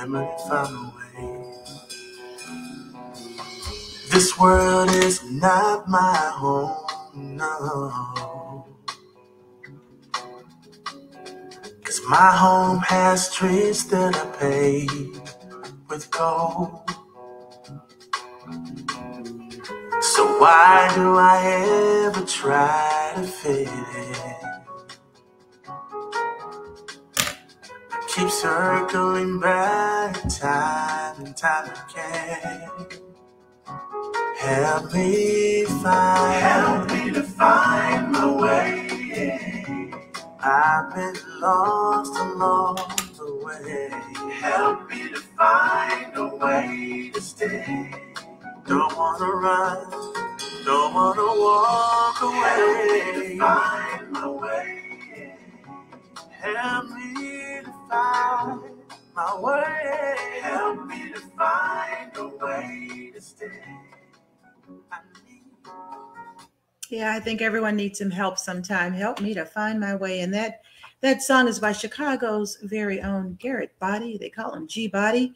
family found a way. This world is not my home, no. 'Cause my home has streets that are paved with gold. So why do I ever try to fit in? Keep circling back time and time again. Help me to find my way. I've been lost along the way. Help me to find a way to stay. Don't wanna run, don't wanna walk away. Help me to find my way. Help me to find my way. Help me to find a way to stay. Yeah, I think everyone needs some help sometime. Help me to find my way. And that song is by Chicago's very own Garrett Body. They call him G Body,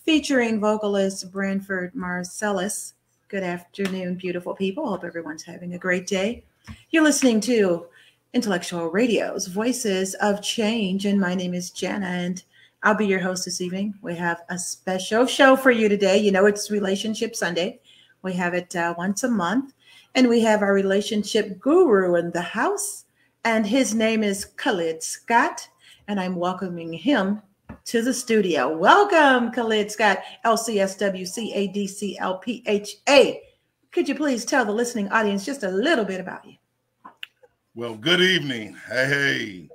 featuring vocalist Branford Marcellus. Good afternoon, beautiful people. Hope everyone's having a great day. You're listening to Intellectual Radio's Voices of Change, and my name is Jana, and I'll be your host this evening. We have a special show for you today. You know, it's Relationship Sunday. We have it once a month, and we have our relationship guru in the house, and his name is Khalid Scott, and I'm welcoming him to the studio. Welcome, Khalid Scott, LCSWCADCLPHA. Could you please tell the listening audience just a little bit about you? Well, good evening. Hey.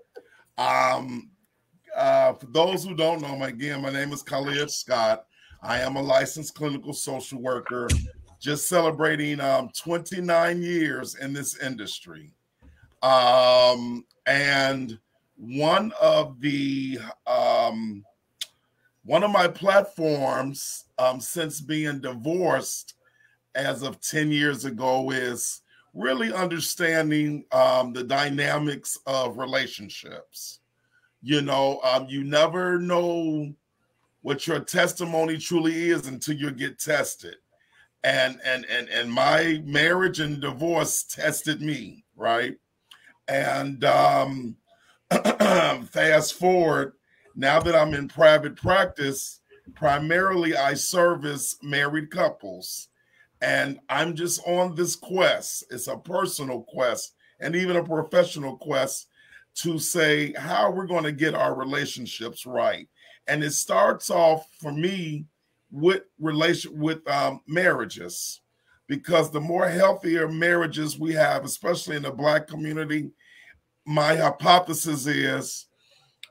For those who don't know, again, my name is Khalid Scott. I am a licensed clinical social worker, just celebrating 29 years in this industry. And one of my platforms since being divorced as of 10 years ago is really understanding the dynamics of relationships. You know, you never know what your testimony truly is until you get tested. And my marriage and divorce tested me, right? And fast forward, now that I'm in private practice, primarily I service married couples. And I'm just on this quest. It's a personal quest and even a professional quest to say how we're going to get our relationships right. And it starts off for me with marriages, because the more healthier marriages we have, especially in the Black community, my hypothesis is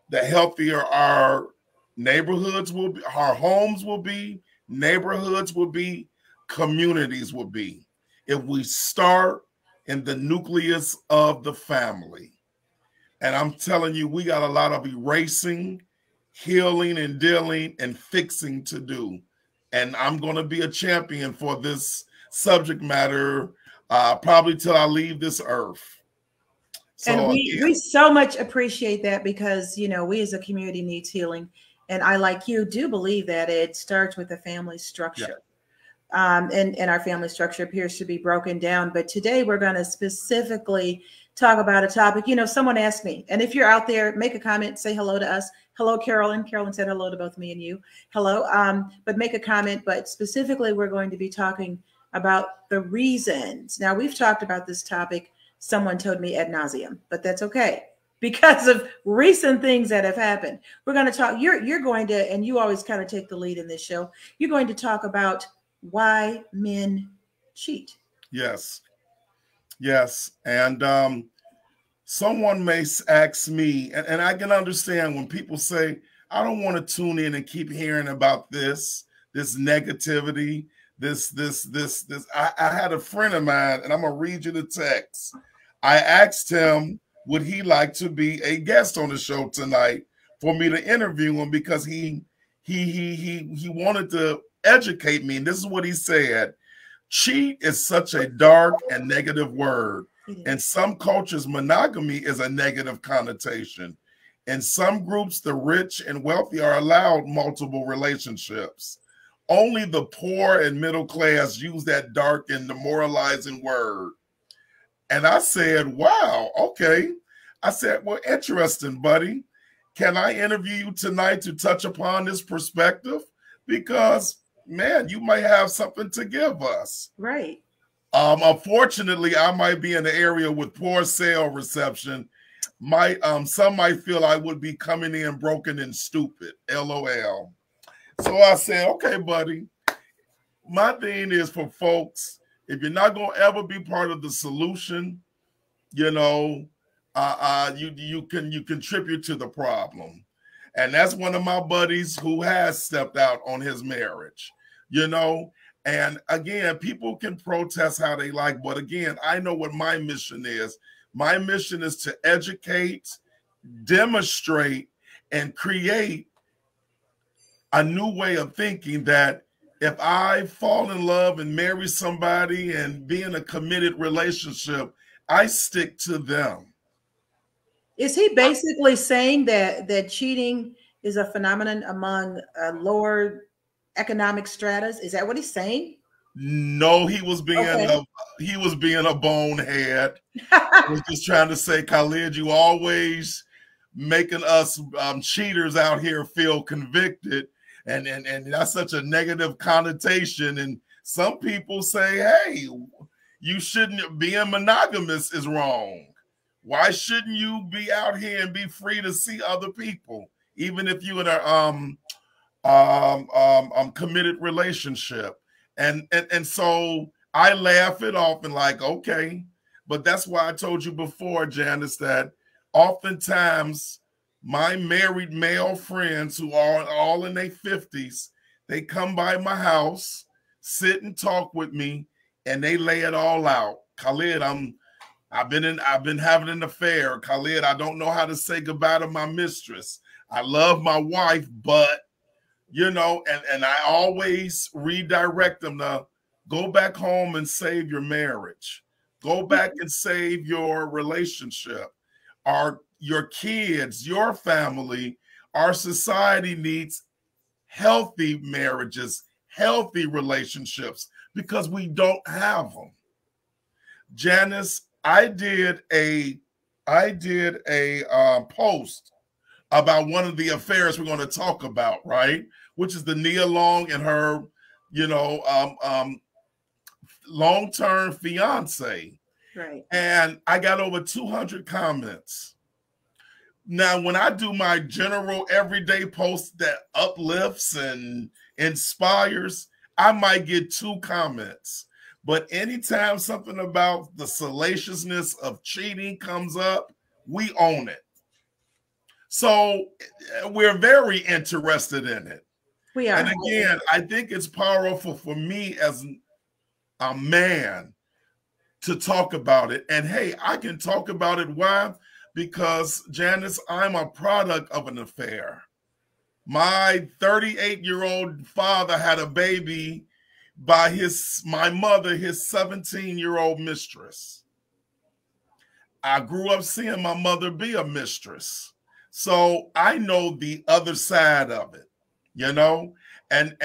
the healthier our neighborhoods will be, our homes will be, neighborhoods will be, communities will be, if we start in the nucleus of the family. And I'm telling you, we got a lot of erasing, healing, and dealing and fixing to do. And I'm going to be a champion for this subject matter probably till I leave this earth. So, and we so much appreciate that, because, you know, we as a community needs healing. And I, like you, do believe that it starts with the family structure. Yeah. And our family structure appears to be broken down. But today we're going to specifically talk about a topic. You know, someone asked me, and if you're out there, make a comment, say hello to us. Hello, Carolyn. Carolyn said hello to both me and you. Hello. But make a comment. But specifically, we're going to be talking about the reasons. Now, we've talked about this topic, someone told me, ad nauseum, but that's okay, because of recent things that have happened. We're going to talk, you're going to, and you always kind of take the lead in this show, you're going to talk about why men cheat. Yes. Yes. And someone may ask me, and I can understand when people say, I don't want to tune in and keep hearing about this negativity, this. I had a friend of mine, and I'm going to read you the text. I asked him, would he like to be a guest on the show tonight for me to interview him, because he wanted to educate me. And this is what he said: cheat is such a dark and negative word. In some cultures, monogamy is a negative connotation. In some groups, the rich and wealthy are allowed multiple relationships. Only the poor and middle class use that dark and demoralizing word. And I said, wow, okay. I said, well, interesting, buddy. Can I interview you tonight to touch upon this perspective? Because, man, you might have something to give us. Right. Unfortunately, I might be in the area with poor cell reception. Some might feel I would be coming in broken and stupid. LOL. So I said, okay, buddy. My thing is for folks, if you're not going to ever be part of the solution, you know, you contribute to the problem. And that's one of my buddies who has stepped out on his marriage, you know. And again, people can protest how they like, but again, I know what my mission is. My mission is to educate, demonstrate, and create a new way of thinking that if I fall in love and marry somebody and be in a committed relationship, I stick to them. Is he basically saying that cheating is a phenomenon among lower economic stratas? Is that what he's saying? No, he was being a bonehead. I was just trying to say, Khalid, you always making us cheaters out here feel convicted, and that's such a negative connotation. And some people say, hey, you shouldn't, being monogamous is wrong. Why shouldn't you be out here and be free to see other people, even if you're in a committed relationship? And so I laugh it off and like, okay, but that's why I told you before, Janice, that oftentimes my married male friends who are all in their 50s, they come by my house, sit and talk with me, and they lay it all out. Khalid, I've been having an affair. Khalid, I don't know how to say goodbye to my mistress. I love my wife, but you know, and I always redirect them to go back home and save your marriage. Go back and save your relationship. Your kids, your family, our society needs healthy marriages, healthy relationships, because we don't have them. Janice, I did a post about one of the affairs we're going to talk about, right? Which is the Nia Long and her, you know, long-term fiance. Right. And I got over 200 comments. Now, when I do my general everyday post that uplifts and inspires, I might get 2 comments. But anytime something about the salaciousness of cheating comes up, we own it. So we're very interested in it. We are. And again, I think it's powerful for me as a man to talk about it. And hey, I can talk about it. Why? Because, Janice, I'm a product of an affair. My 38-year-old father had a baby by my mother, his 17-year-old mistress. I grew up seeing my mother be a mistress. So I know the other side of it, you know, and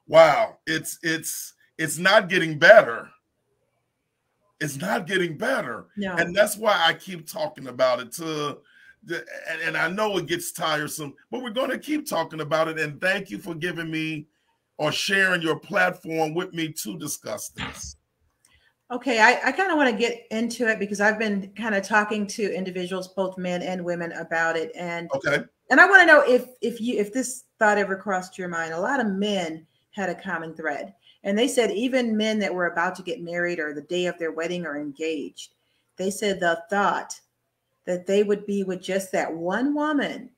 wow, it's not getting better. It's not getting better. No. And that's why I keep talking about it and I know it gets tiresome, but we're going to keep talking about it. And thank you for giving me or sharing your platform with me to discuss this. Okay, I kind of want to get into it because I've been kind of talking to individuals, both men and women, about it, and okay, and I want to know if this thought ever crossed your mind. A lot of men had a common thread, and they said even men that were about to get married or the day of their wedding or engaged, they said the thought that they would be with just that one woman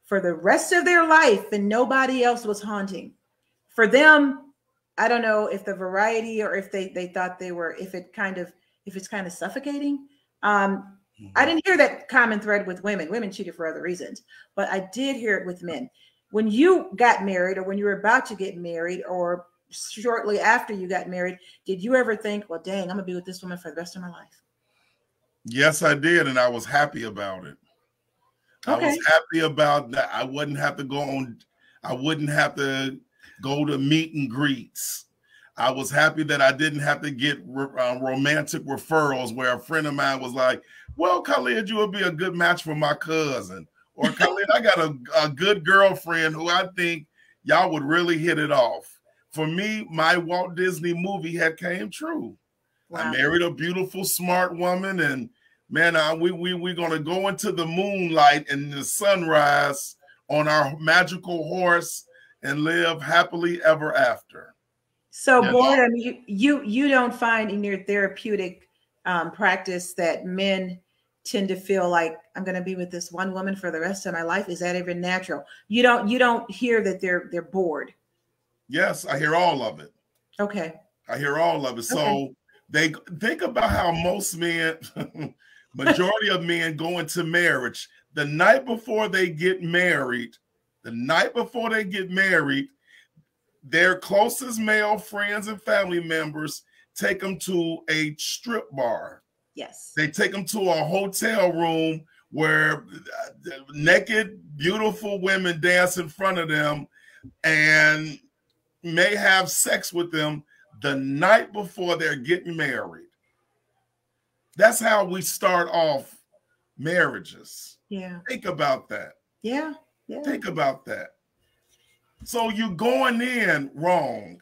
for the rest of their life and nobody else was haunting. For them, I don't know if the variety or if they thought they were, if it's kind of suffocating. I didn't hear that common thread with women. Women cheated for other reasons, but I did hear it with men. When you got married or when you were about to get married or shortly after you got married, did you ever think, well, dang, I'm gonna be with this woman for the rest of my life? Yes, I did. And I was happy about it. I Okay. was happy about that. I wouldn't have to go to meet and greets. I was happy that I didn't have to get romantic referrals where a friend of mine was like, well, Khalid, you would be a good match for my cousin. Or Khalid, I got a good girlfriend who I think y'all would really hit it off. For me, my Walt Disney movie had came true. Wow. I married a beautiful, smart woman, and man, we're going to go into the moonlight and the sunrise on our magical horse and live happily ever after. So, boredom, you don't find in your therapeutic practice that men tend to feel like I'm going to be with this one woman for the rest of my life? Is that even natural? You don't hear that they're bored. Yes, I hear all of it. Okay. I hear all of it. So they think about how most men, majority of men go into marriage the night before they get married. Their closest male friends and family members take them to a strip bar. Yes. They take them to a hotel room where naked, beautiful women dance in front of them and may have sex with them the night before they're getting married. That's how we start off marriages. Yeah. Think about that. Yeah. Think about that. So you're going in wrong.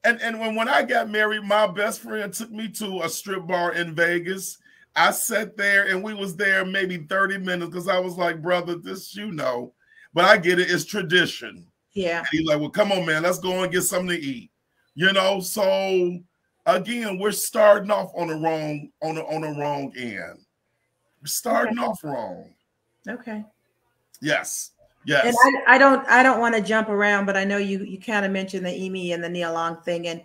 And when I got married, my best friend took me to a strip bar in Vegas. I sat there and we was there maybe 30 minutes because I was like, brother, this, but I get it. It's tradition. Yeah. And he's like, well, come on, man, let's go and get something to eat. So again, we're starting off on the wrong end. We're starting off wrong. Okay. Yes. And I don't want to jump around, but I know you kind of mentioned the Emi and the Nia Long thing. And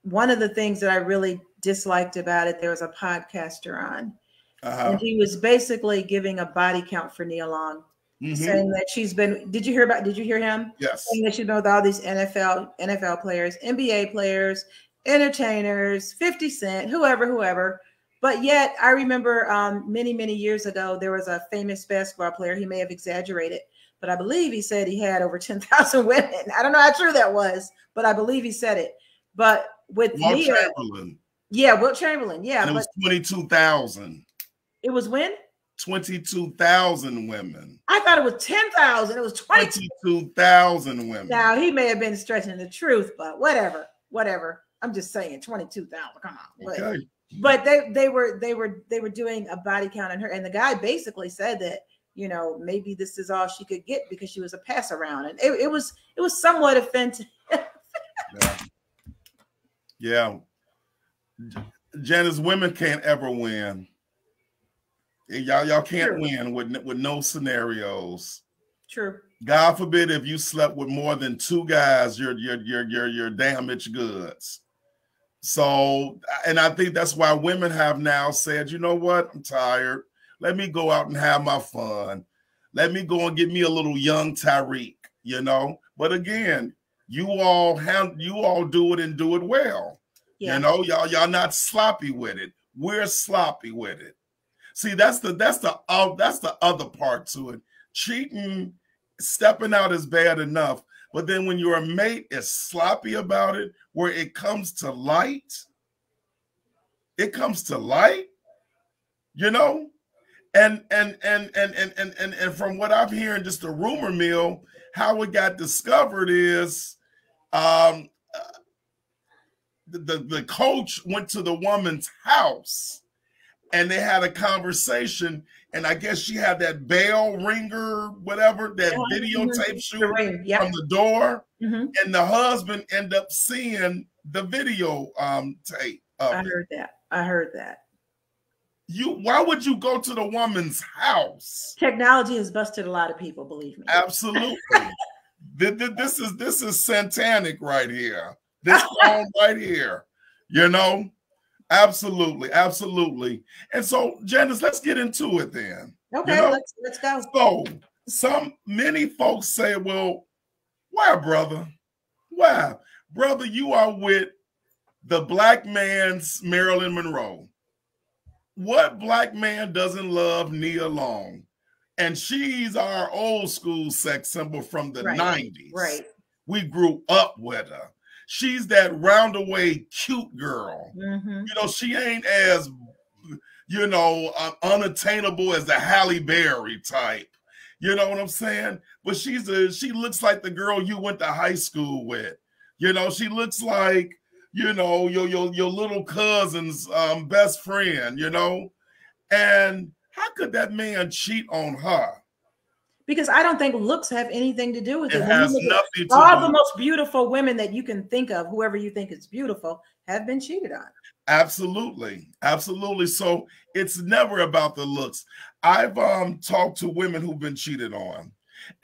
one of the things that I really disliked about it, there was a podcaster on, and he was basically giving a body count for Nia Long, saying that she's been. Did you hear him? Yes. Saying that she's been with all these NFL players, NBA players, entertainers, 50 Cent, whoever. But yet, I remember many, many years ago, there was a famous basketball player. He may have exaggerated, but I believe he said he had over 10,000 women. I don't know how true that was, but I believe he said it. But with Wilt Nia, Chamberlain. Yeah, Wilt Chamberlain. Yeah. And it was 22,000. It was when? 22,000 women. I thought it was 10,000. It was 22,000 women. Now, he may have been stretching the truth, but whatever. I'm just saying 22,000. Come on. Okay. But they were doing a body count on her, and the guy basically said that maybe this is all she could get because she was a pass around, and it was somewhat offensive. Yeah. Janice, women can't ever win. Y'all can't win with no scenarios. True. God forbid if you slept with more than two guys, you're damaged goods. So, and I think that's why women have now said, you know what? I'm tired. Let me go out and have my fun. Let me go and get me a little young Tyreek, But again, you all do it and do it well. Yeah. Y'all not sloppy with it. We're sloppy with it. See, that's the other part to it. Cheating, stepping out is bad enough. But then when your mate is sloppy about it, where it comes to light, and from what I'm hearing, just a rumor mill, how it got discovered is the coach went to the woman's house and they had a conversation. And I guess she had that bell ringer, whatever, that videotape shooter from the door. Mm-hmm. And the husband ended up seeing the video tape. I heard that. Why would you go to the woman's house? Technology has busted a lot of people, believe me. Absolutely. This is satanic right here. This phone right here, Absolutely. And so, Janice, let's get into it then. Okay, let's go. So many folks say, well, why, brother? Why? Brother, you are with the black man's Marilyn Monroe. What black man doesn't love Nia Long? And she's our old school sex symbol from the 90s. Right. We grew up with her. She's that roundaway cute girl. Mm-hmm. You know, she ain't as, you know, unattainable as the Halle Berry type. You know what I'm saying? But she looks like the girl you went to high school with. You know, she looks like, you know, your little cousin's best friend, you know? And how could that man cheat on her? Because I don't think looks have anything to do with it. It has nothing to do. All the most beautiful women that you can think of, whoever you think is beautiful, have been cheated on. Absolutely. Absolutely. So it's never about the looks. I've talked to women who've been cheated on.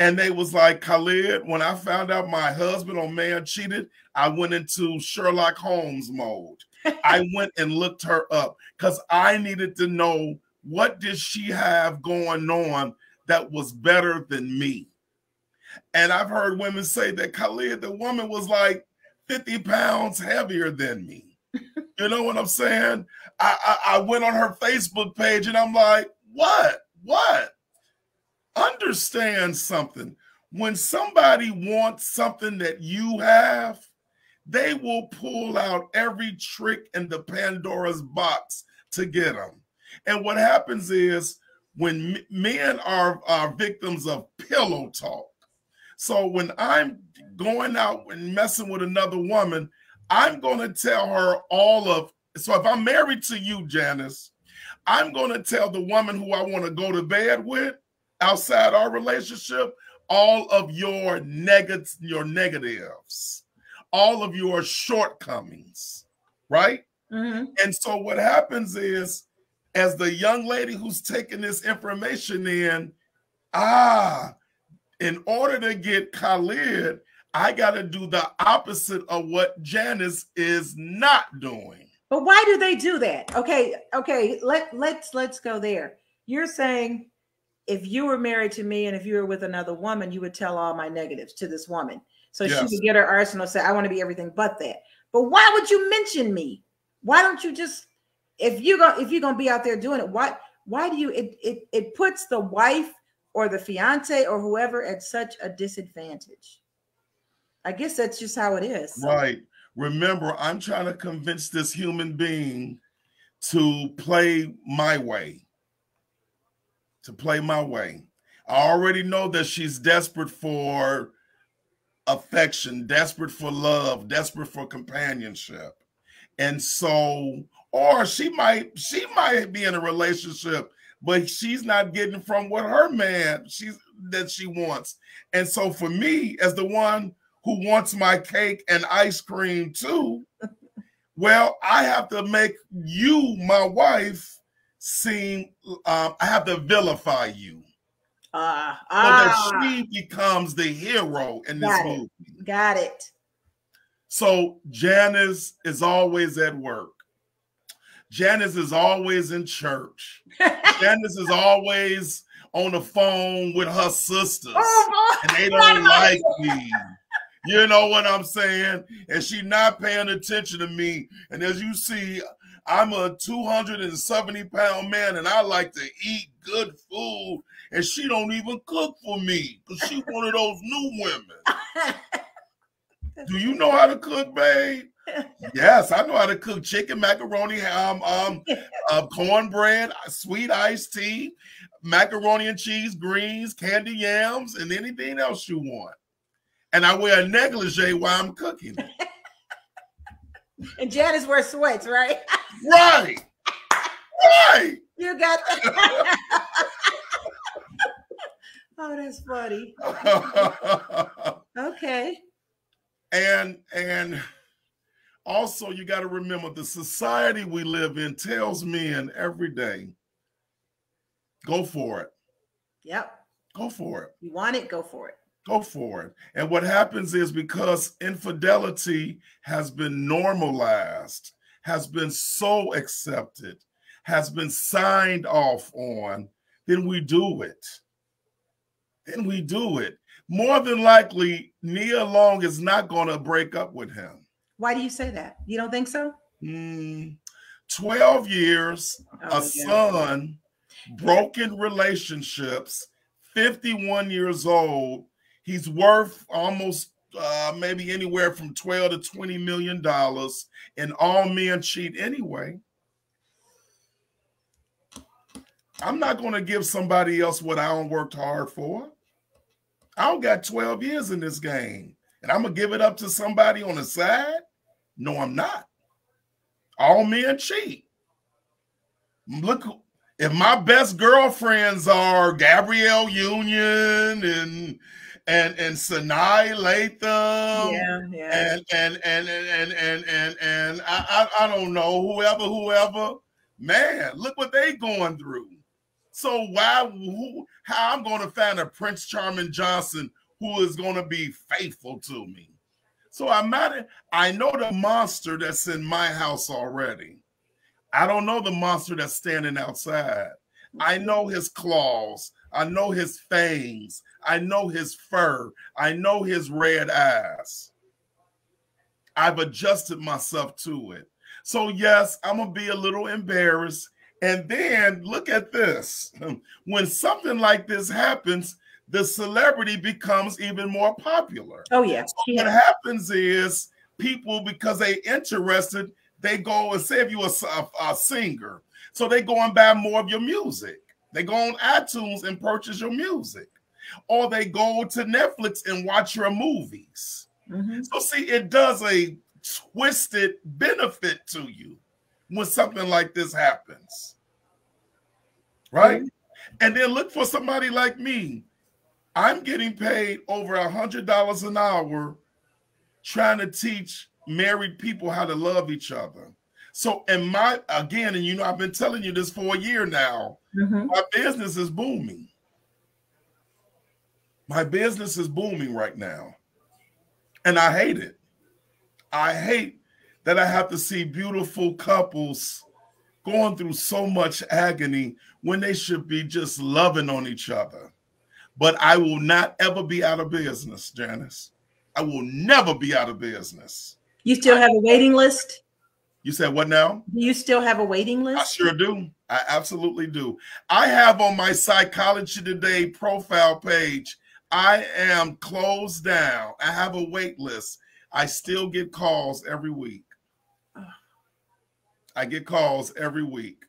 And they was like, Khalid, when I found out my husband or man cheated, I went into Sherlock Holmes mode. I went and looked her up because I needed to know, what did she have going on that was better than me? And I've heard women say that, Khalid, the woman was like 50 pounds heavier than me. You know what I'm saying? I went on her Facebook page and I'm like, what? Understand something. When somebody wants something that you have, they will pull out every trick in the Pandora's box to get them. And what happens is, when men are victims of pillow talk. So when I'm going out and messing with another woman, I'm going to tell her so if I'm married to you, Janice, I'm going to tell the woman who I want to go to bed with outside our relationship, all of your negatives, all of your shortcomings, right? Mm-hmm. And so what happens is, as the young lady who's taking this information in order to get Khalid, I got to do the opposite of what Janice is not doing. But why do they do that? Okay. Let's go there. You're saying, if you were married to me and if you were with another woman, you would tell all my negatives to this woman. So yes, she would get her arsenal, say, I want to be everything but that. But why would you mention me? Why don't you just, if you're gonna be out there doing it, why do you, it puts the wife or the fiance or whoever at such a disadvantage? I guess that's just how it is. Right. Remember, I'm trying to convince this human being to play my way. I already know that she's desperate for affection, desperate for love, desperate for companionship. And so, or she might be in a relationship, but she's not getting from what her man that she wants. And so for me, as the one who wants my cake and ice cream too, well, I have to make you, my wife, seem, I have to vilify you. So that she becomes the hero in this movie. Got it. So Janice is always at work. Janice is always in church. Janice is always on the phone with her sisters. And they don't like me. You know what I'm saying? And she's not paying attention to me. And as you see, I'm a 270-pound man and I like to eat good food. And she don't even cook for me because she's one of those new women. Do you know how to cook, babe? Yes, I know how to cook chicken, macaroni, cornbread, sweet iced tea, macaroni and cheese, greens, candy yams, and anything else you want. And I wear a negligee while I'm cooking. And Janice wears sweats, right? Right. You got that. Oh, that's funny. Okay. And also you got to remember, the society we live in tells men every day, go for it. Yep. Go for it. You want it, go for it. Go for it. And what happens is, because infidelity has been normalized, has been so accepted, has been signed off on, then we do it. More than likely, Nia Long is not going to break up with him. Why do you say that? You don't think so? 12 years, son, broken relationships, 51 years old. He's worth almost maybe anywhere from $12 to $20 million, and all men cheat anyway. I'm not going to give somebody else what I don't worked hard for. I don't got 12 years in this game, and I'm going to give it up to somebody on the side? No, I'm not. All men cheat. Look, if my best girlfriends are Gabrielle Union and Sinai Latham, and I don't know, whoever, man, look what they going through. So how I'm going to find a Prince Charming Johnson who is going to be faithful to me? So I know the monster that's in my house already. I don't know the monster that's standing outside. I know his claws. I know his fangs. I know his fur. I know his red eyes. I've adjusted myself to it. So yes, I'm going to be a little embarrassed. And then look at this. When something like this happens, the celebrity becomes even more popular. Oh, yeah. So what happens is people, because they're interested, they go and say if you're a singer. So they go and buy more of your music. They go on iTunes and purchase your music. Or they go to Netflix and watch your movies. Mm-hmm. So see, it does a twisted benefit to you when something like this happens, right? Mm-hmm. And then look for somebody like me. I'm getting paid over $100 an hour trying to teach married people how to love each other. So, and you know, I've been telling you this for a year now. Mm-hmm. My business is booming. My business is booming right now. And I hate it. I hate that I have to see beautiful couples going through so much agony when they should be just loving on each other. But I will not ever be out of business, Janice. I will never be out of business. You still have a waiting list? You said what now? Do you still have a waiting list? I sure do. I absolutely do. I have on my Psychology Today profile page, I am closed down. I have a wait list. I still get calls every week. I get calls every week.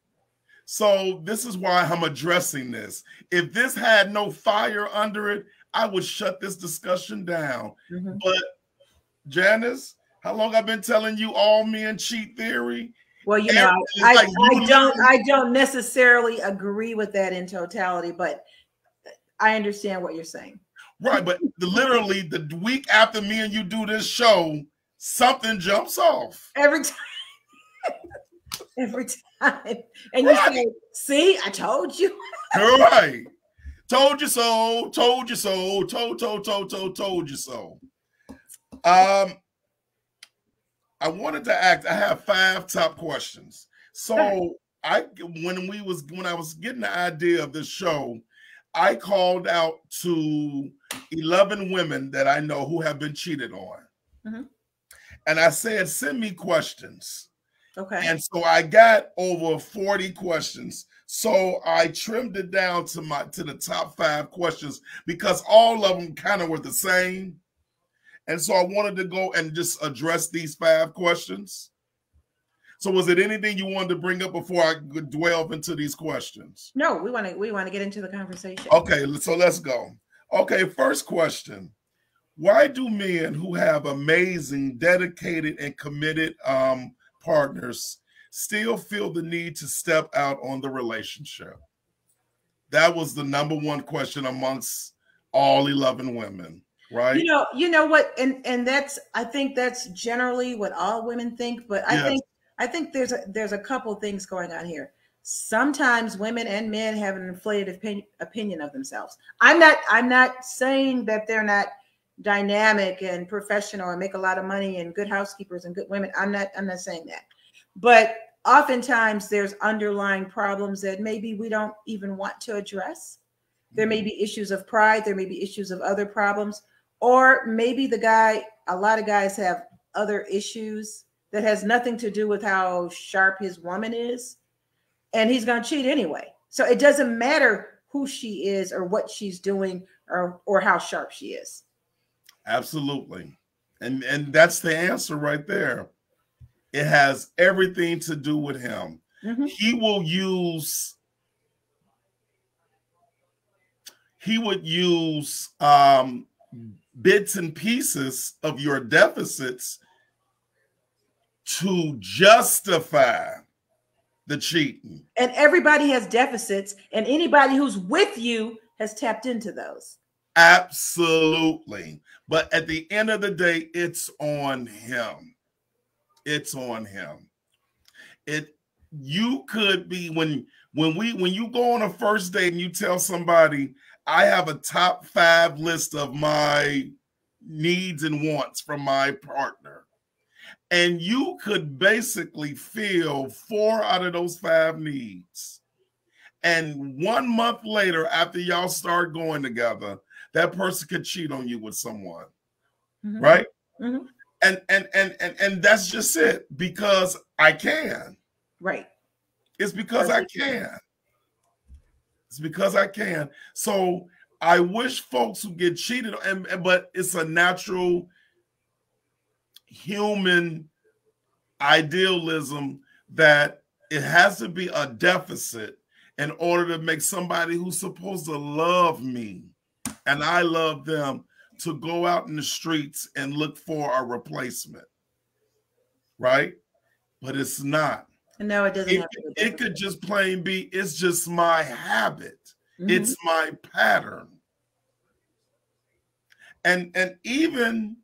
So this is why I'm addressing this. If this had no fire under it, I would shut this discussion down. Mm-hmm. But Janice, how long I've been telling you all men cheat theory? Well, you know, I don't necessarily agree with that in totality, but I understand what you're saying. Right, but literally the week after me and you do this show, something jumps off. Every time. Every time. And you say, see, I told you. All right. Told you so, told you so, told you so. I wanted to ask, I have 5 top questions. So when I was getting the idea of this show, I called out to 11 women that I know who have been cheated on. Mm-hmm. And I said, send me questions. Okay. And so I got over 40 questions. So I trimmed it down to the top 5 questions because all of them kind of were the same. And so I wanted to go and just address these 5 questions. So was it anything you wanted to bring up before I could delve into these questions? No, we want to get into the conversation. Okay, so let's go. Okay, first question. Why do men who have amazing, dedicated, and committed partners still feel the need to step out on the relationship? That was the number 1 question amongst all 11 women, right? You know what, and I think that's generally what all women think, but I think there's a couple things going on here. Sometimes women and men have an inflated opinion of themselves. I'm not saying that they're not dynamic and professional and make a lot of money and good housekeepers and good women. I'm not saying that. But oftentimes there's underlying problems that maybe we don't even want to address. There may be issues of pride, there may be issues of other problems, or maybe a lot of guys have other issues that has nothing to do with how sharp his woman is, and he's going to cheat anyway. So it doesn't matter who she is or what she's doing or how sharp she is. Absolutely. And that's the answer right there. It has everything to do with him. Mm-hmm. He would use bits and pieces of your deficits to justify the cheating. And everybody has deficits, and anybody who's with you has tapped into those. Absolutely. But at the end of the day, it's on him. It's on him. You could be when you go on a first date and you tell somebody, I have a top 5 list of my needs and wants from my partner. And you could basically fill 4 out of those 5 needs. And 1 month later, after y'all start going together, that person could cheat on you with someone. Mm-hmm. Right? Mm-hmm. And that's just it, because I can. Right. It's because I can. It's because I can. So I wish folks who get cheated, but it's a natural human idealism that it has to be a deficit in order to make somebody who's supposed to love me and I love them to go out in the streets and look for a replacement. Right? But it's not. No, it doesn't have to be. It could just plain be, it's just my habit. Mm-hmm. It's my pattern. And even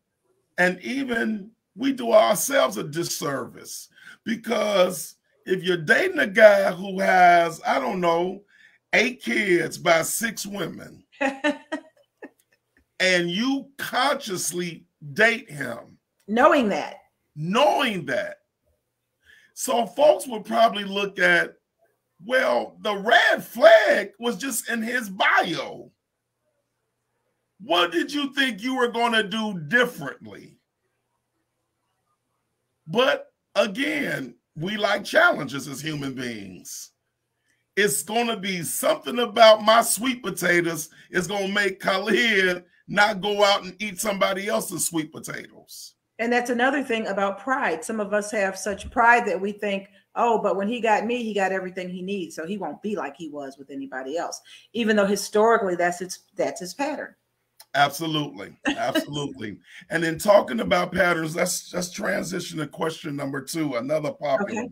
we do ourselves a disservice, because if you're dating a guy who has, I don't know, 8 kids by 6 women, and you consciously date him, knowing that, so folks would probably look at, well, the red flag was just in his bio. What did you think you were going to do differently? But again, we like challenges as human beings. It's going to be something about my sweet potatoes is going to make Khalid not go out and eat somebody else's sweet potatoes. And that's another thing about pride. Some of us have such pride that we think, oh, but when he got me, he got everything he needs, so he won't be like he was with anybody else, even though historically that's his pattern. Absolutely. Absolutely. And in talking about patterns, let's transition to question number 2, another popular one.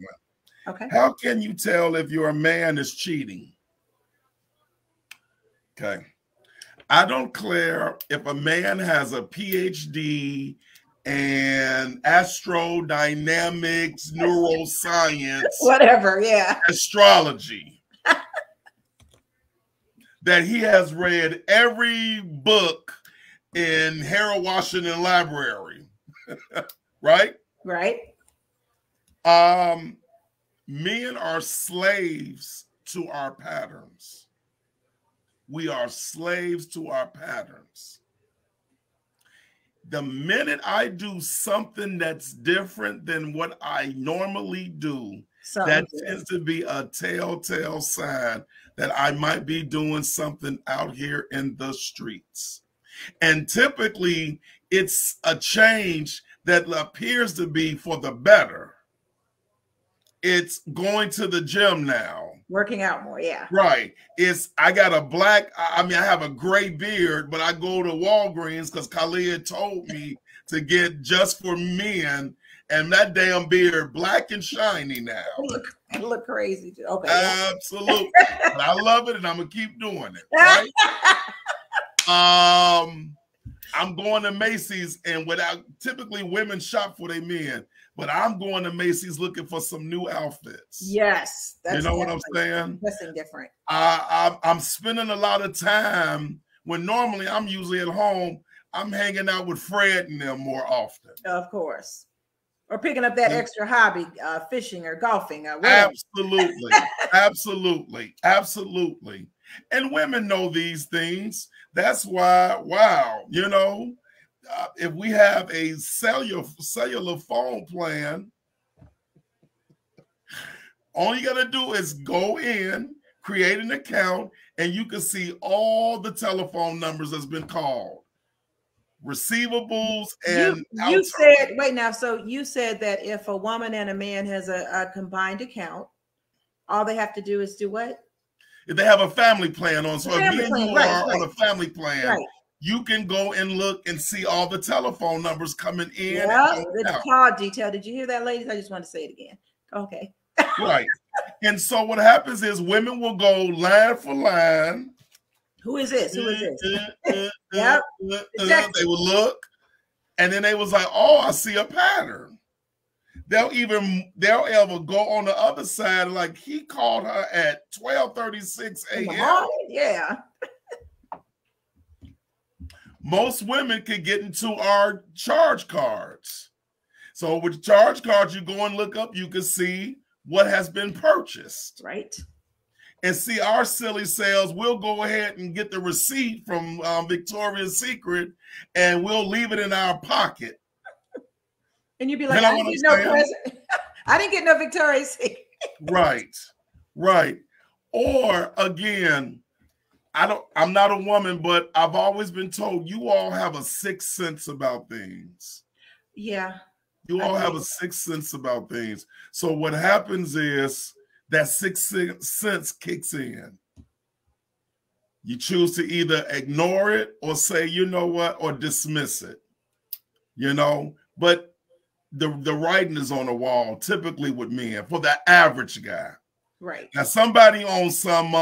Okay. How can you tell if your man is cheating? Okay. I don't care if a man has a PhD and astrodynamics, neuroscience, whatever, yeah, astrology, that he has read every book in Harold Washington Library, right? Right. Men are slaves to our patterns. We are slaves to our patterns. The minute I do something that's different than what I normally do, that tends to be a telltale sign that I might be doing something out here in the streets. And typically, it's a change that appears to be for the better. It's going to the gym now. Working out more, yeah. Right. I have a gray beard, but I go to Walgreens because Khalid told me to get just for men, and that damn beard black and shiny now. I look crazy. Okay. Absolutely. But I love it, and I'm going to keep doing it, right? I'm going to Macy's, and typically women shop for their men, but I'm going to Macy's looking for some new outfits. Yes. You know what I'm saying? Something different. I'm spending a lot of time when normally I'm usually at home. I'm hanging out with Fred and them more often. Of course. Or picking up that extra hobby, fishing or golfing or whatever. Absolutely. Absolutely. Absolutely. And women know these things. That's why, wow, if we have a cellular phone plan, all you got to do is go in, create an account, and you can see all the telephone numbers that's been called, receivables, and you said, wait now, so you said that if a woman and a man has a combined account, all they have to do is do what? If they have a family plan on, so if me and you are on a family plan, you can go and look and see all the telephone numbers coming in. Yeah, the call detail. Did you hear that, ladies? I just want to say it again. Okay. Right. And so what happens is women will go line for line. Who is this? Who is this? Yep. They will look, and then they was like, oh, I see a pattern. They'll ever go on the other side, like he called her at 12:36 a.m. Yeah. Most women can get into our charge cards. So with charge cards, you go and look up, you can see what has been purchased. Right. And see our silly selves, we'll go ahead and get the receipt from Victoria's Secret, and we'll leave it in our pocket. And you'd be like, I didn't get no present. I didn't get no Victoria's Secret. Right. Right. Or again, I'm not a woman, but I've always been told you all have a sixth sense about things. Yeah. You all have a sixth sense about things. So what happens is that sixth sense kicks in. You choose to either ignore it or say, you know what, or dismiss it. You know, but the writing is on the wall, typically with men, for the average guy. Right. Now somebody on some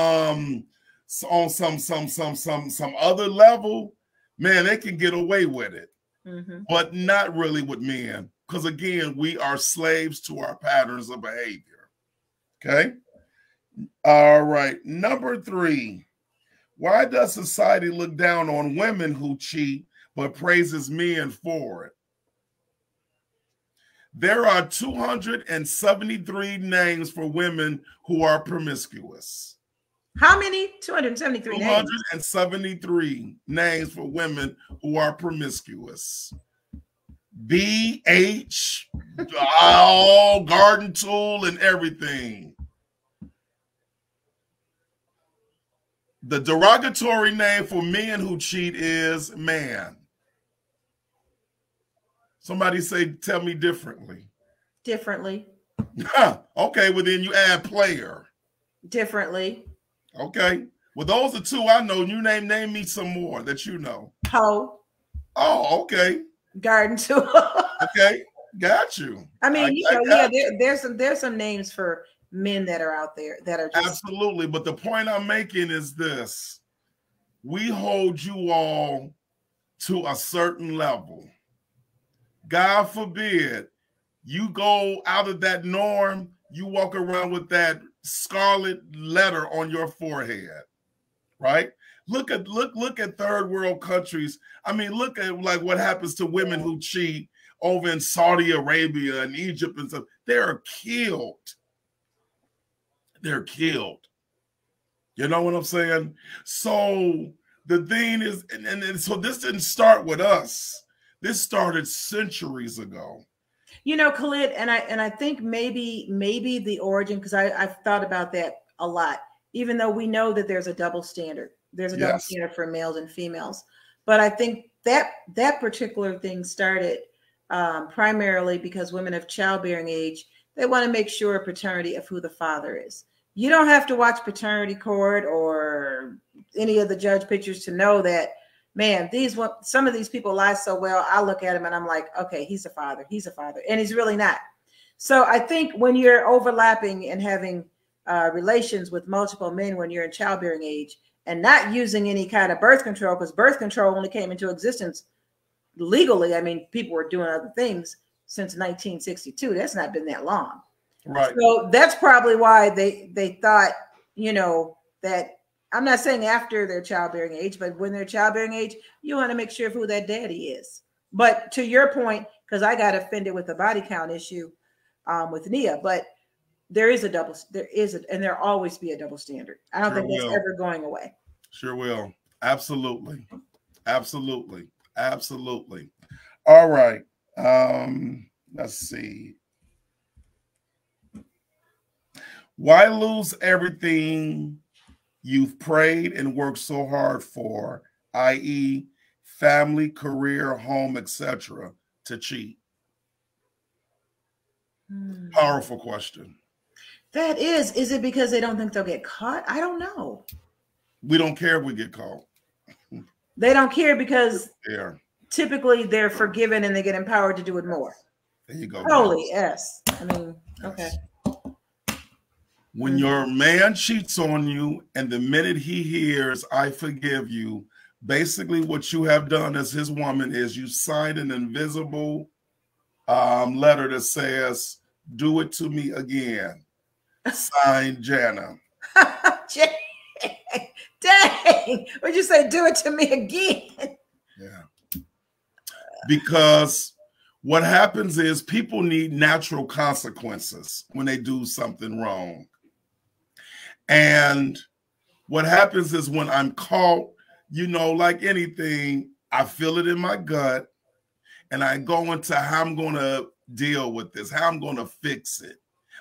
other level, man, they can get away with it, but not really with men, because again, we are slaves to our patterns of behavior. Okay. All right. Number 3, why does society look down on women who cheat but praises men for it? There are 273 names for women who are promiscuous. How many? 273 names. 273 names for women who are promiscuous. BH, all garden tool and everything. The derogatory name for men who cheat is man. Somebody say, tell me differently. Differently. Okay, well then you add player. Differently. Okay. Well, those are 2 I know. You name me some more that you know. Hoe. Oh, okay. Garden tool. Okay, got you. I mean, there's some names for men that are out there that are just absolutely. But the point I'm making is this: we hold you all to a certain level. God forbid you go out of that norm, you walk around with that scarlet letter on your forehead, right? Look at third world countries. I mean, look at like what happens to women who cheat over in Saudi Arabia and Egypt and stuff. They're killed. They're killed. You know what I'm saying? So the thing is, and so this didn't start with us. This started centuries ago. You know, Khalid, and I think maybe the origin, because I've thought about that a lot, even though we know that there's a double standard. There's a double standard for males and females. But I think that particular thing started primarily because women of childbearing age, they want to make sure paternity of who the father is. You don't have to watch Paternity Court or any of the judge pictures to know that, man, some of these people lie so well. I look at him and I'm like, okay, he's a father. He's a father. And he's really not. So I think when you're overlapping and having relations with multiple men when you're in childbearing age and not using any kind of birth control, because birth control only came into existence legally. I mean, people were doing other things since 1962. That's not been that long. Right. So that's probably why they thought, you know, that I'm not saying after their childbearing age, but when they're childbearing age, you want to make sure of who that daddy is. But to your point, because I got offended with the body count issue with Nia, but and there'll always be a double standard. I don't think that's ever going away. Sure will. Absolutely. Absolutely. Absolutely. All right. Let's see. Why lose everything you've prayed and worked so hard for, i.e., family, career, home, etc., to cheat? Powerful question. That is it because they don't think they'll get caught? I don't know. We don't care if we get caught. They don't care because Yeah. typically they're forgiven and they get empowered to do it more. There you go. Holy yes. I mean, okay. When your man cheats on you and the minute he hears, I forgive you, basically what you have done as his woman is you signed an invisible letter that says, do it to me again. Signed, Jana. Dang. Would you say do it to me again? Yeah. Because what happens is people need natural consequences when they do something wrong. And what happens is when I'm caught, you know, like anything, I feel it in my gut and I go into how I'm going to deal with this, how I'm going to fix it.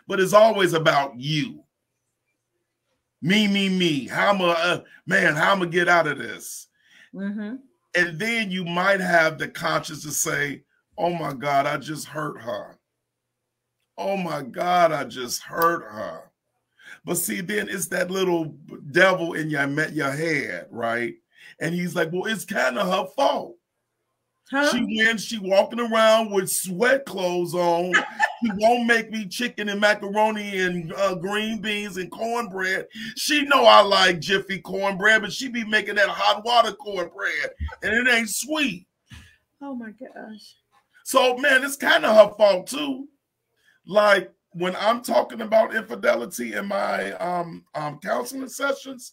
But it's always about you. Me. How am I, how am I get out of this? Mm-hmm. And then you might have the conscience to say, oh my God, I just hurt her. Oh my God, I just hurt her. But see, then it's that little devil in your head, right? And he's like, well, it's kind of her fault. Huh? She walking around with sweat clothes on. She won't make me chicken and macaroni and green beans and cornbread. She know I like Jiffy cornbread, but she be making that hot water cornbread, and it ain't sweet. Oh my gosh. So, man, it's kind of her fault too. Like when I'm talking about infidelity in my counseling sessions,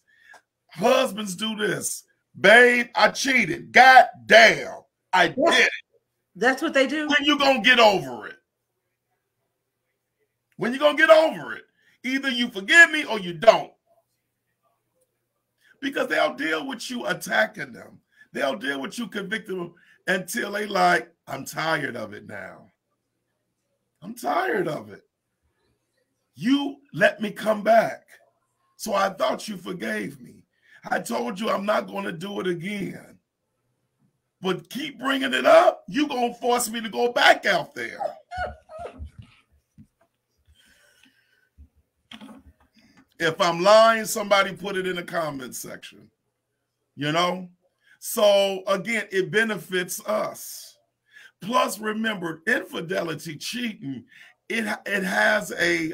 husbands do this. Babe, I cheated. God damn. I did it. That's what they do. When you gonna get over it? When you gonna get over it? Either you forgive me or you don't. Because they'll deal with you attacking them. They'll deal with you convicting them until they like, I'm tired of it now. I'm tired of it. You let me come back. So I thought you forgave me. I told you I'm not going to do it again. But keep bringing it up, you're going to force me to go back out there. If I'm lying, somebody put it in the comment section. You know? So, again, it benefits us. Plus, remember, infidelity, cheating, it has a,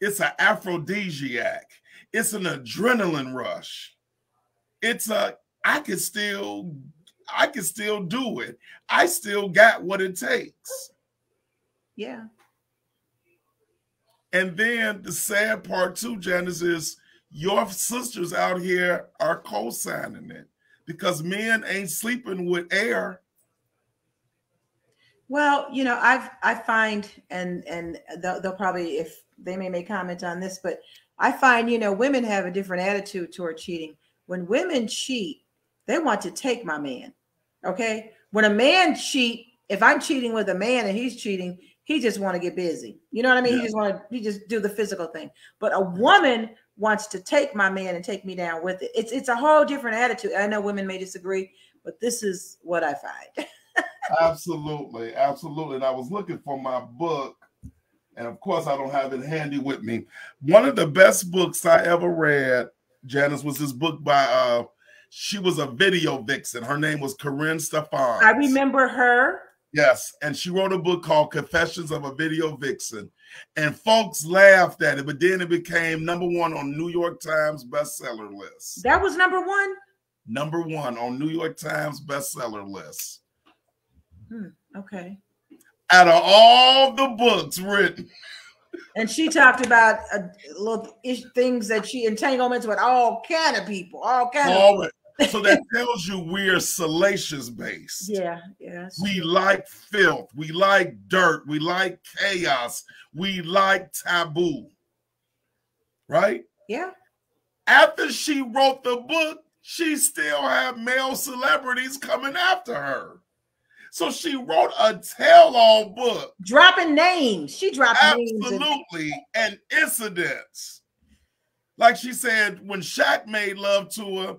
it's an aphrodisiac. It's an adrenaline rush. It's a, I can still do it. I still got what it takes. Yeah. And then the sad part too, Janice, is your sisters out here are co-signing it because men ain't sleeping with air. Well, you know, I find, and they'll probably, if they may make comment on this, but I find, you know, women have a different attitude toward cheating. When women cheat, they want to take my man. Okay. When a man cheat, if I'm cheating with a man and he's cheating, he just want to get busy. You know what I mean? Yeah. He just do the physical thing. But a woman wants to take my man and take me down with it. It's a whole different attitude. I know women may disagree, but this is what I find. Absolutely. Absolutely. And I was looking for my book, and of course I don't have it handy with me. One of the best books I ever read, Janice, was this book by she was a video vixen. Her name was Corinne Stefan. I remember her. Yes, and she wrote a book called Confessions of a Video Vixen. And folks laughed at it, but then it became #1 on New York Times bestseller list. That was #1? #1 on New York Times bestseller list. Okay. Out of all the books written. And she talked about little things that she entanglements with all kind of people, all kind of. So that tells you we're salacious based. Yeah. We like filth. We like dirt. We like chaos. We like taboo. Right? Yeah. After she wrote the book, she still had male celebrities coming after her. So she wrote a tell-all book. Dropping names. She dropped names. Absolutely. And incidents. Like she said, when Shaq made love to her,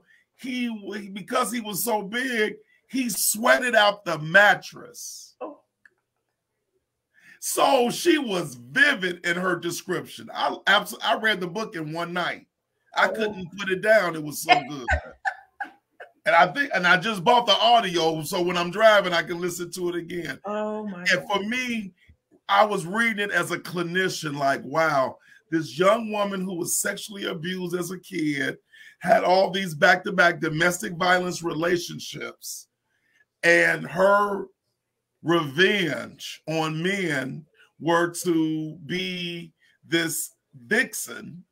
because he was so big, he sweated out the mattress. Oh. So she was vivid in her description. I read the book in one night. I couldn't put it down. It was so good. And I just bought the audio, so when I'm driving, I can listen to it again. Oh my! And for me, I was reading it as a clinician, like, wow, this young woman who was sexually abused as a kid had all these back-to-back domestic violence relationships, and her revenge on men were to be this vixen,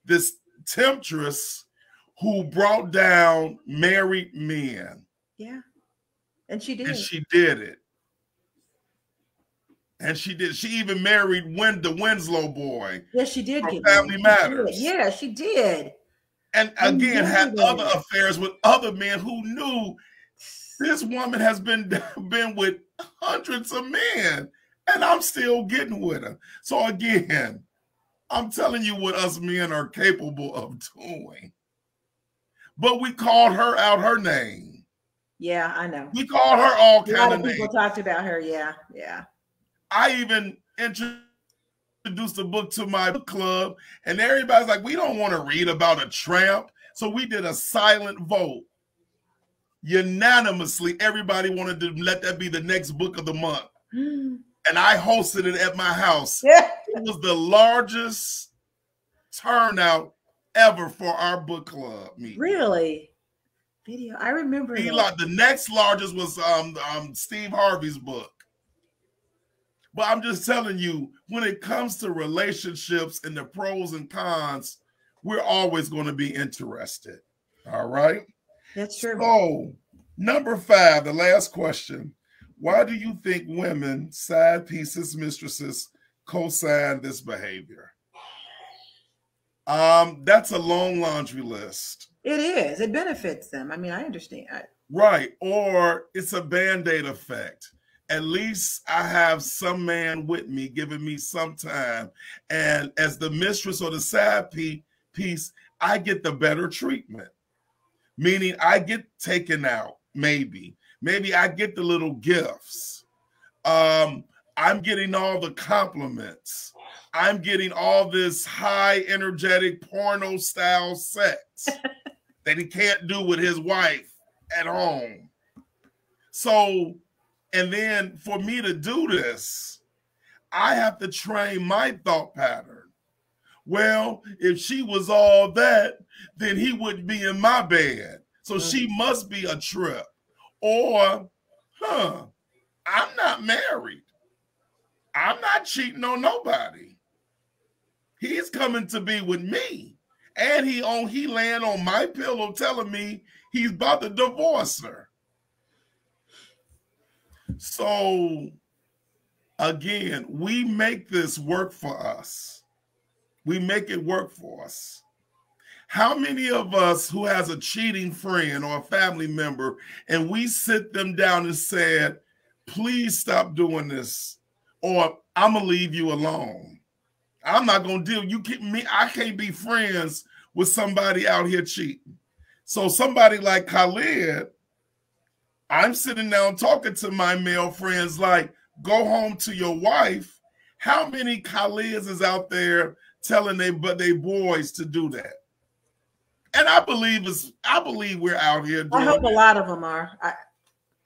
this temptress who brought down married men. Yeah. And she did. And she did it. And she did. She even married the Winslow boy. Yes, she did. From Family Matters. Yeah, she did. And again, had other affairs with other men who knew this woman has been with hundreds of men, and I'm still getting with her. So again, I'm telling you what us men are capable of doing. But we called her out her name. Yeah, I know. We called her all kind of names. People talked about her. Yeah. I even introduced the book to my book club, and everybody's like, we don't want to read about a tramp. So we did a silent vote. Unanimously, everybody wanted to let that be the next book of the month. And I hosted it at my house. Yeah. It was the largest turnout ever for our book club meeting. Really? Video. I remember that. The next largest was Steve Harvey's book. But I'm just telling you, when it comes to relationships and the pros and cons, we're always going to be interested. All right? That's true. So, number 5, the last question. Why do you think women, side pieces, mistresses, co-sign this behavior? That's a long laundry list. It is. It benefits them. I mean, I understand. Right. Or it's a Band-Aid effect. At least I have some man with me giving me some time. And as the mistress or the side piece, I get the better treatment. Meaning I get taken out, maybe. Maybe I get the little gifts. I'm getting all the compliments. I'm getting all this high energetic porno style sex that he can't do with his wife at home. So, and then for me to do this, I have to train my thought pattern. Well, if she was all that, then he wouldn't be in my bed. So she must be a trip. Or, I'm not married. I'm not cheating on nobody. He's coming to be with me. And he laying on my pillow telling me he's about to divorce her. So, again, we make this work for us. We make it work for us. How many of us who has a cheating friend or a family member and we sit them down and said, please stop doing this, or I'm going to leave you alone. I'm not going to deal. I can't be friends with somebody out here cheating. So somebody like Khalid, I'm sitting down talking to my male friends like, go home to your wife. How many Khalids is out there telling their boys to do that? And I believe we're out here doing I hope that. a lot of them are.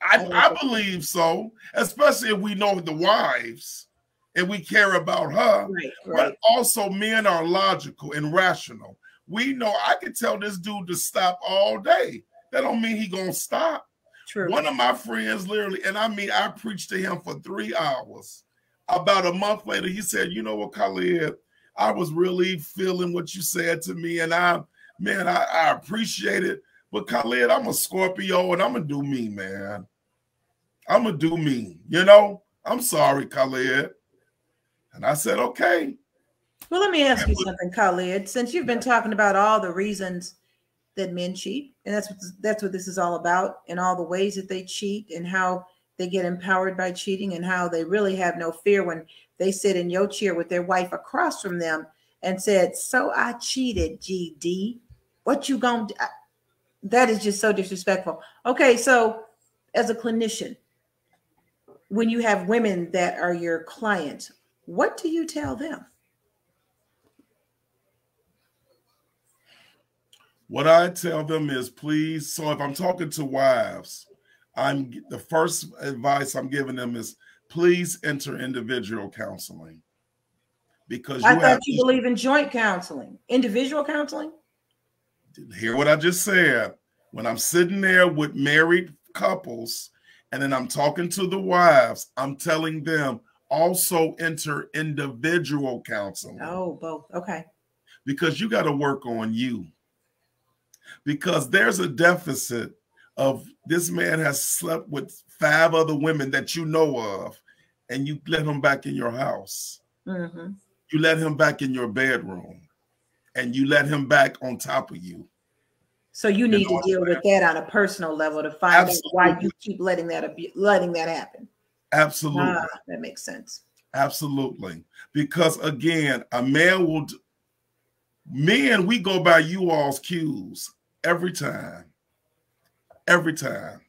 I believe so, especially if we know the wives and we care about her. Right. But also men are logical and rational. We know I can tell this dude to stop all day. That don't mean he gonna stop. True. One of my friends literally, and I mean, I preached to him for 3 hours. About a month later, he said, you know what, Khalid, I was really feeling what you said to me, and I appreciate it. But Khalid, I'm a Scorpio, and I'm going to do me, man. I'm going to do me. I'm sorry, Khalid. And I said, okay. Well, let me ask you something, Khalid. Since you've been talking about all the reasons that men cheat, and that's what this is all about, and all the ways that they cheat and how they get empowered by cheating and how they really have no fear when they sit in your chair with their wife across from them and said, "So I cheated, GD. What you gonna do?" That is just so disrespectful. Okay, so as a clinician, when you have women that are your clients, what do you tell them? What I tell them is, please. So if I'm talking to wives, the first advice I'm giving them is, please enter individual counseling, because I thought you believe in joint counseling, individual counseling. Hear what I just said. When I'm sitting there with married couples, and then I'm talking to the wives, I'm telling them also enter individual counseling. Oh, both. Okay. Because you got to work on you. Because there's a deficit of this man has slept with 5 other women that you know of, and you let him back in your house. Mm-hmm. You let him back in your bedroom, and you let him back on top of you. So you need to deal with that on a personal level to find out why you keep letting that happen. Absolutely. That makes sense. Absolutely. Because again, a man will, men, we go by you all's cues every time. Every time.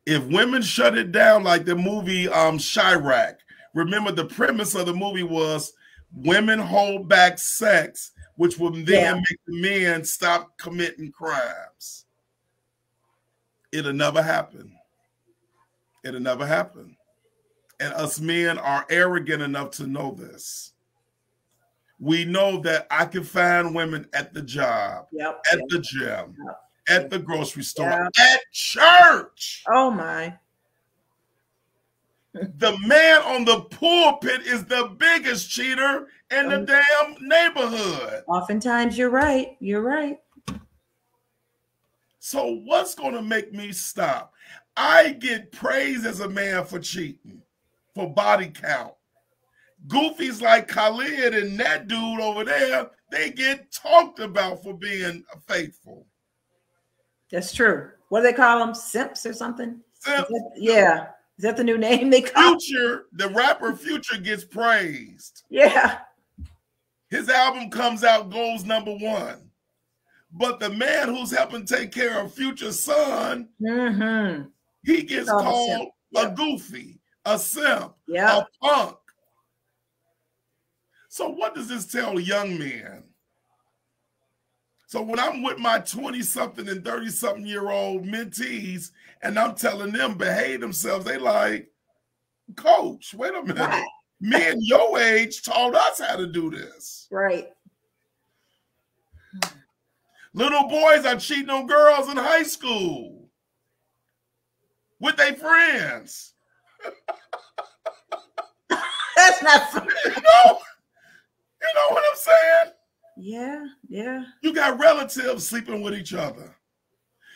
If women shut it down, like the movie Chirac, remember the premise of the movie was women hold back sex, which would then make the men stop committing crimes. It'll never happen. It'll never happen. And us men are arrogant enough to know this. We know that I can find women at the job, at the gym, at the grocery store, at church. Oh my. The man on the pulpit is the biggest cheater in the damn neighborhood. Oftentimes you're right. You're right. So what's going to make me stop? I get praised as a man for cheating, for body count. Goofies like Khalid and that dude over there, they get talked about for being faithful. That's true. What do they call them? Simps or something? Simp. Yeah. Is that the new name they call Future? The rapper Future gets praised. Yeah. His album comes out, goes #1. But the man who's helping take care of Future's son, he gets called a goofy, a simp, a punk. So what does this tell young men? So when I'm with my 20-something and 30-something-year-old mentees and I'm telling them behave themselves, they like, Coach, wait a minute. Right. Men your age taught us how to do this. Right. Little boys are cheating on girls in high school with their friends. That's not funny. You know what I'm saying? Yeah, yeah. You got relatives sleeping with each other.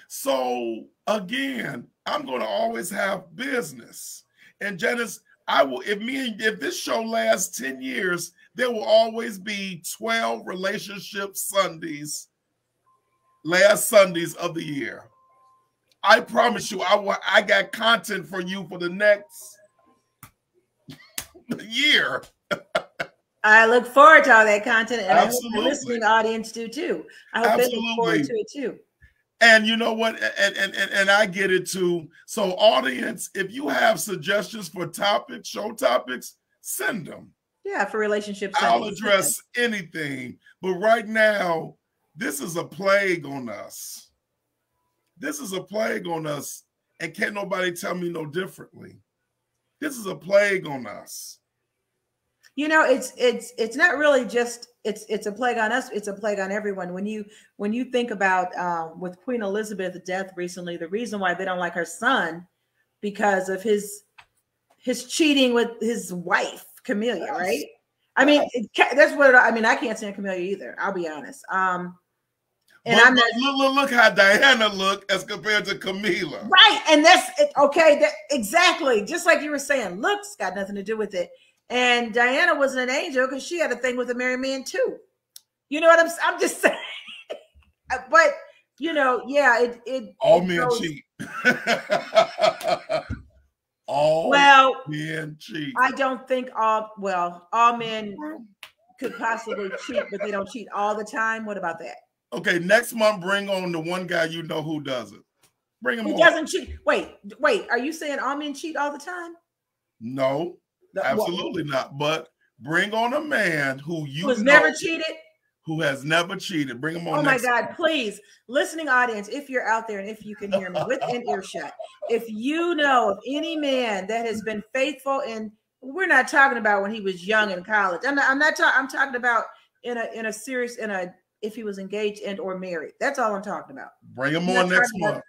So again, I'm going to always have business. And Janice, if this show lasts 10 years, there will always be 12 relationship Sundays, last Sundays of the year. I promise you, I got content for you for the next year. I look forward to all that content, and Absolutely. I hope the listening audience do too. I hope they look forward to it too. And you know what? And I get it too. So, audience, if you have suggestions for topics, show topics, send them. Yeah, for relationships. I'll address anything. But right now, this is a plague on us. This is a plague on us, and can't nobody tell me no differently. This is a plague on us. You know, it's not really just it's a plague on us. It's a plague on everyone. When you think about with Queen Elizabeth's death recently, the reason why they don't like her son because of his cheating with his wife Camilla, right? I mean, that's what I mean. I can't stand Camilla either. I'll be honest. And look how Diana looked as compared to Camilla. Right, and that's okay. Exactly, just like you were saying, looks got nothing to do with it. And Diana wasn't an angel because she had a thing with a married man too. You know what I'm just saying. But you know, yeah, all men cheat. All men cheat. I don't think all men could possibly cheat, but they don't cheat all the time. What about that? Okay, next month, bring on the one guy you know who does it. Bring him on. Who doesn't cheat? Wait. Are you saying all men cheat all the time? No, absolutely not. But bring on a man who's never cheated. Who has never cheated. Bring him on. Oh my God, please. Listening audience, if you're out there and if you can hear me within earshot, if you know of any man that has been faithful, and we're not talking about when he was young in college. I'm talking about if he was engaged and or married. That's all I'm talking about. Bring him on next month.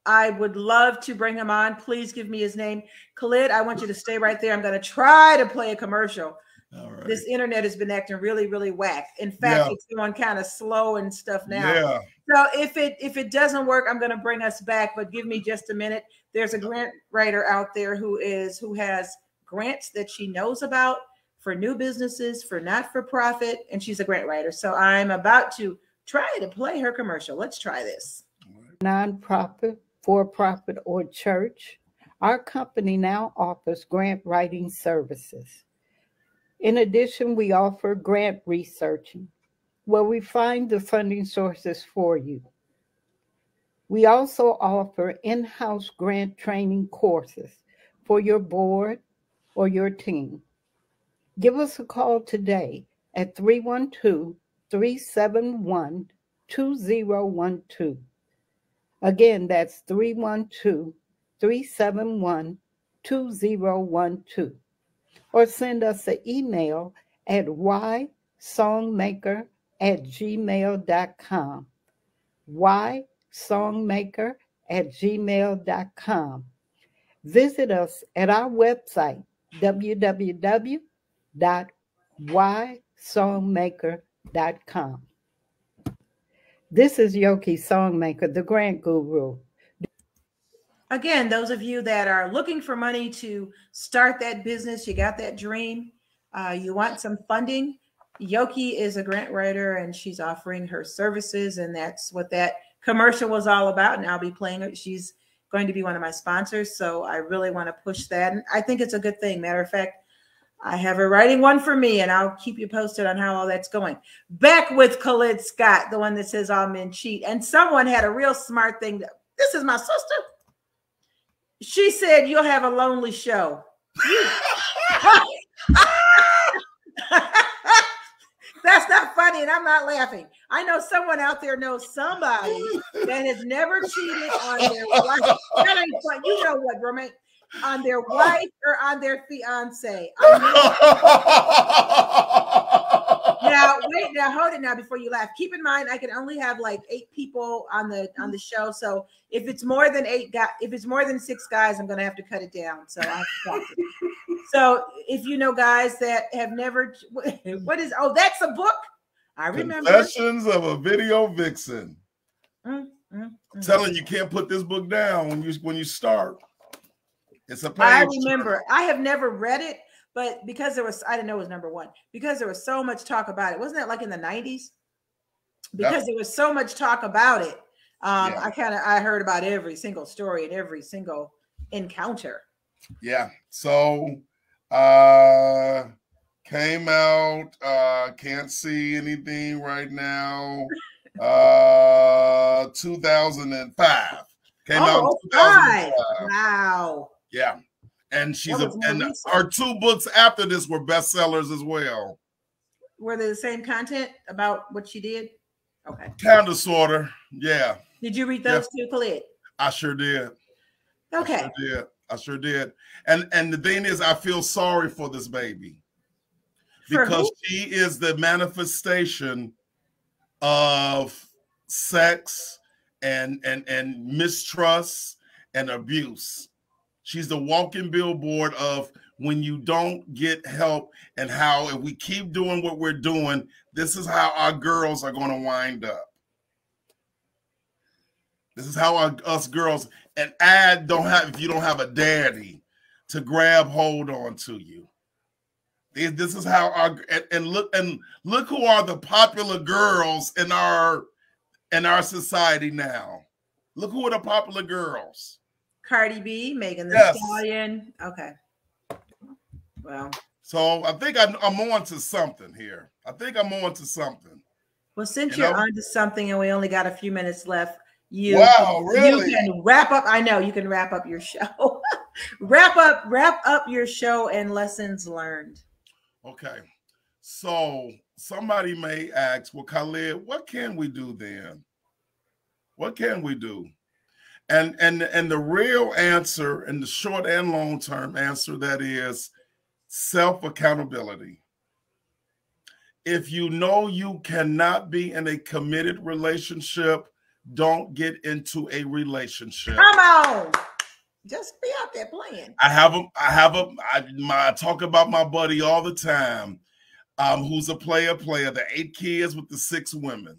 I would love to bring him on. Please give me his name. Khalid, I want you to stay right there. I'm going to try to play a commercial. All right. This internet has been acting really, really whack. In fact, it's going kind of slow and stuff now. Yeah. So if it doesn't work, I'm going to bring us back, but give me just a minute. There's a grant writer out there who has grants that she knows about for new businesses, for not-for-profit, and she's a grant writer. So I'm about to try to play her commercial. Let's try this. Nonprofit, for-profit, or church, our company now offers grant writing services. In addition, we offer grant researching, where we find the funding sources for you. We also offer in-house grant training courses for your board or your team. Give us a call today at 312-371-2012. Again, that's 312-371-2012. Or send us an email at ysongmaker@gmail.com. ysongmaker@gmail.com. Visit us at our website, www.ysongmaker.com. This is Yoki Songmaker, the Grant Guru. Again, those of you that are looking for money to start that business, you got that dream, you want some funding, Yoki is a grant writer and she's offering her services, and that's what that commercial was all about. And I'll be playing it. She's going to be one of my sponsors, so I really want to push that. And I think it's a good thing. Matter of fact, I have her writing one for me, and I'll keep you posted on how all that's going. Back with Khalid Scott, the one that says all men cheat. And someone had a real smart thing. This is my sister. She said, you'll have a lonely show. That's not funny, and I'm not laughing. I know someone out there knows somebody that has never cheated on their wife. That ain't fun. You know what, Romain? On their wife or on their fiance. Now, wait, now hold it now before you laugh. Keep in mind, I can only have like 8 people on the show. So if it's more than 8 guys, if it's more than 6 guys, I'm gonna have to cut it down. So I have to talk to them. So if you know guys that have never, that's a book. I remember. Confessions of a Video Vixen. Telling you can't put this book down when you start. It's a page. I remember. I have never read it, but because I didn't know it was number 1, because there was so much talk about it. Wasn't that like in the 90s? Because there was so much talk about it. I heard about every single story and every single encounter. Yeah. So came out, can't see anything right now. 2005. Came out in 2005. Wow. Yeah. And her 2 books after this were bestsellers as well. Were they the same content about what she did? Okay. Kind of, sort of. Yeah. Did you read those too, Khalid? I sure did. Okay. I sure did. And the thing is, I feel sorry for this baby. Because she is the manifestation of sex and mistrust and abuse. She's the walking billboard of when you don't get help, and how if we keep doing what we're doing, this is how our girls are going to wind up. This is how us girls, and if you don't have a daddy to grab hold on to you. This is how look who are the popular girls in our society now. Look who are the popular girls. Cardi B, Megan Thee Stallion. Okay. Well, So I think I'm on to something here. Well, since you're onto something and we only got a few minutes left, you can wrap up. I know you can wrap up your show. wrap up your show and lessons learned. Okay. So somebody may ask, well, Khalid, what can we do then? What can we do? And the real answer, and the short and long term answer, that is self-accountability. If you know you cannot be in a committed relationship, don't get into a relationship. Come on. Just be out there playing. I talk about my buddy all the time, who's a player, the 8 kids with the 6 women.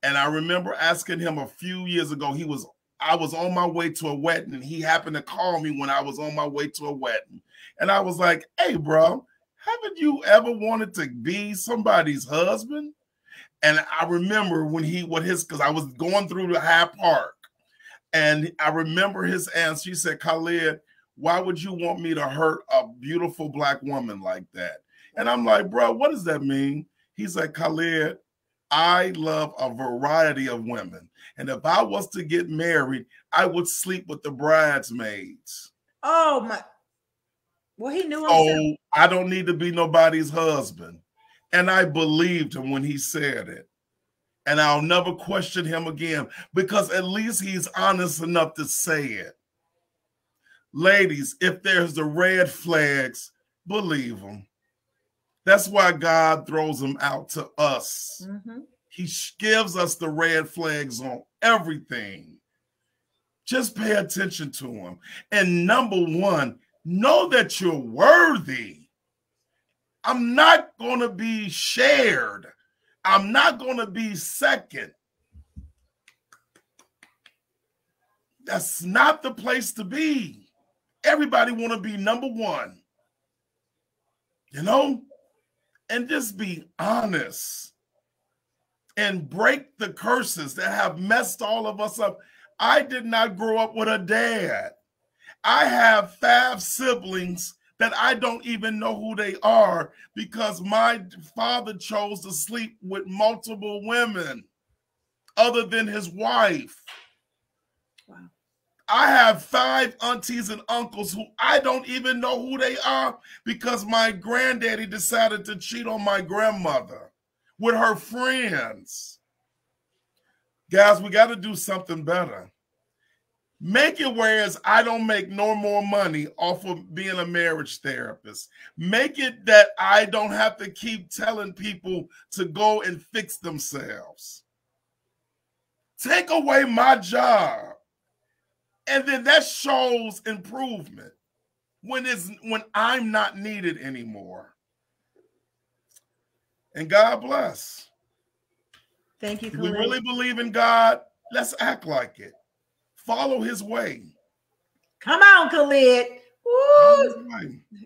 And I remember asking him a few years ago, I was on my way to a wedding, and he happened to call me when I was on my way to a wedding. And I was like, hey, bro, haven't you ever wanted to be somebody's husband? And I remember because I was going through the High Park, and I remember his answer. He said, Khalid, why would you want me to hurt a beautiful Black woman like that? And I'm like, bro, what does that mean? He's like, Khalid, I love a variety of women. And if I was to get married, I would sleep with the bridesmaids. Oh, my. Well, he knew himself. So I don't need to be nobody's husband. And I believed him when he said it. And I'll never question him again, because at least he's honest enough to say it. Ladies, if there's the red flags, believe them. That's why God throws them out to us. Mm-hmm. He gives us the red flags on everything. Just pay attention to them. And number one, know that you're worthy. I'm not going to be shared. I'm not going to be second. That's not the place to be. Everybody want to be number one. You know? And just be honest. And break the curses that have messed all of us up. I did not grow up with a dad. I have 5 siblings that I don't even know who they are, because my father chose to sleep with multiple women other than his wife. Wow. I have 5 aunties and uncles who I don't even know who they are, because my granddaddy decided to cheat on my grandmother with her friends. Guys, we got to do something better. Make it whereas I don't make no more money off of being a marriage therapist. Make it that I don't have to keep telling people to go and fix themselves. Take away my job. And then that shows improvement when I'm not needed anymore. And God bless. Thank you, If Khalid. we really believe in God, let's act like it. Follow his way. Come on, Khalid. Woo!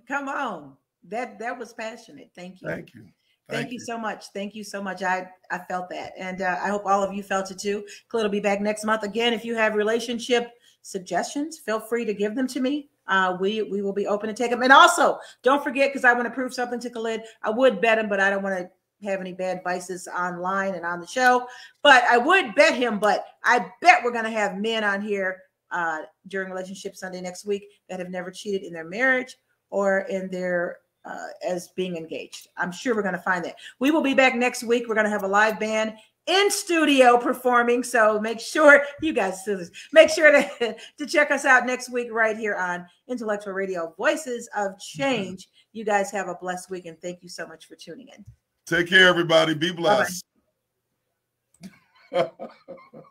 Come on. That was passionate. Thank you. Thank you. Thank you so much. Thank you so much. I felt that. And I hope all of you felt it too. Khalid will be back next month. Again, if you have relationship suggestions, feel free to give them to me. We will be open to take them. And also, don't forget, because I want to prove something to Khalid. I would bet him, but I don't want to have any bad vices online and on the show. But I would bet him, but I bet we're going to have men on here during Relationship Sunday next week that have never cheated in their marriage or in their as being engaged. I'm sure we're going to find that. We will be back next week. We're going to have a live band in studio performing. So make sure you guys make sure to check us out next week right here on Intellectual Radio, Voices of Change. You guys have a blessed week, and thank you so much for tuning in. Take care, everybody. Be blessed. Bye-bye.